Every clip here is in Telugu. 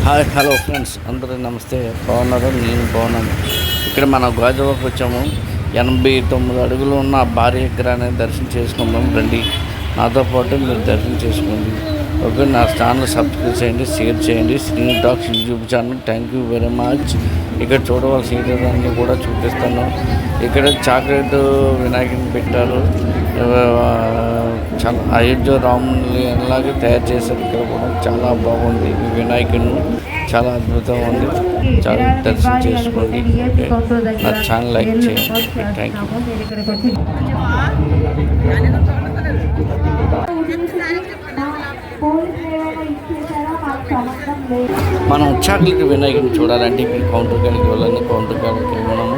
హాయ్ హలో ఫ్రెండ్స్ అందరూ నమస్తే. బాగున్నారు? నేను బాగున్నాను. ఇక్కడ మన గాజువాకు వచ్చాము. 89 అడుగులు ఉన్న భారీ విగ్రహాన్ని దర్శనం చేసుకుందాం రండి. నాతో పాటు మీరు దర్శనం చేసుకోండి. ఓకే, నా ఛానల్ సబ్స్క్రైబ్ చేయండి, షేర్ చేయండి. Srinu talks YouTube channel. Thank you very much. ఇక్కడ చూడవలసిన కూడా చూపిస్తాను. ఇక్కడ చాక్లెట్ వినాయకుని పెట్టారు. చాలా అయోధ్య రాముని అలాగే తయారు చేశారు. ఇక్కడ కూడా చాలా బాగుంది. వినాయకుని చాలా అద్భుతంగా ఉంది. చాలా దర్శనం చేసుకోండి. నా ఛానల్ లైక్ చేయండి. Thank you. మనం చాక్లెట్ వినాయకుని చూడాలంటే ఇక్కడ కౌంటర్ కాడికి వెళ్ళాలి. కౌంటర్ కాడికి మనము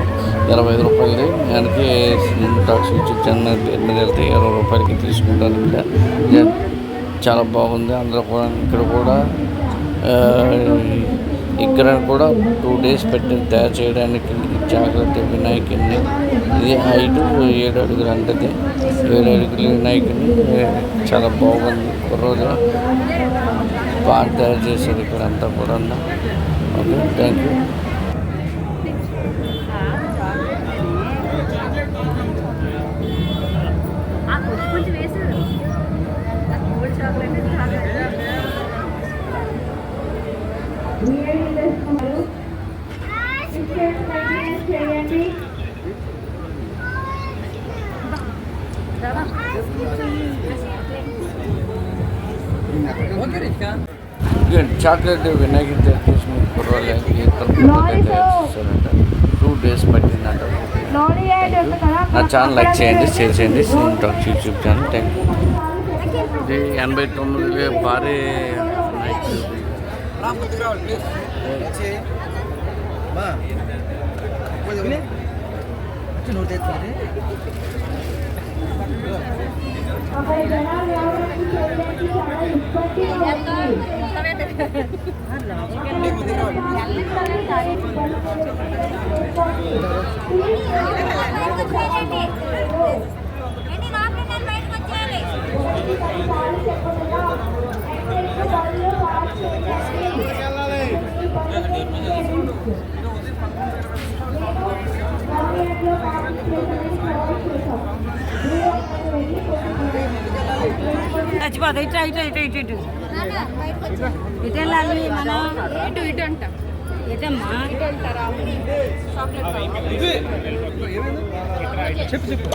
25 రూపాయలది. దానికి టాక్స్ యూట్యూబ్ ఛానల్ వెళ్తే 20 రూపాయలకి తీసుకుంటారు. ఇక్కడ చాలా బాగుంది. అందరూ కూడా ఇక్కడ కూడా ఇక్కడ కూడా 2 days పెట్టి తయారు చేయడానికి చాక్లెట్ వినాయకుని. ఇది హైట్ 7 అడుగులు అంటది. 7 అడుగుల వినాయకుని చాలా బాగుంది. రోజు బాగా తయారు చేశారు ఇక్కడ అంతా కూడా. Okay, thank you. చాక్లెట్ వినాయకుడి చేసిన కుర్రోళ్ళకి 2 days పట్టిందంట. నా ఛానల్ లైక్ చేయండి, షేర్ చేయండి. Srinu talks YouTube channel. Thank you. ఇది 89 భారీ చచ్చిపోతా. ఇటు ఇటు ఇటు ఇటు ఇటు ఇటు వెళ్ళాలి మనం. ఇటు ఇటు అంట. ఇటమ్మా చెప్పు చెప్పు.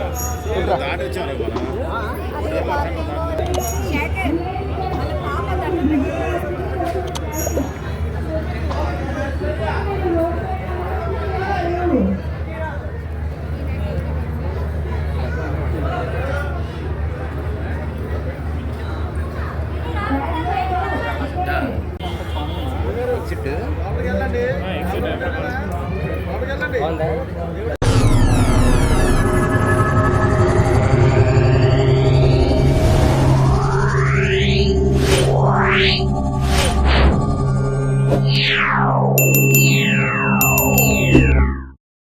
వెళ్ళండి.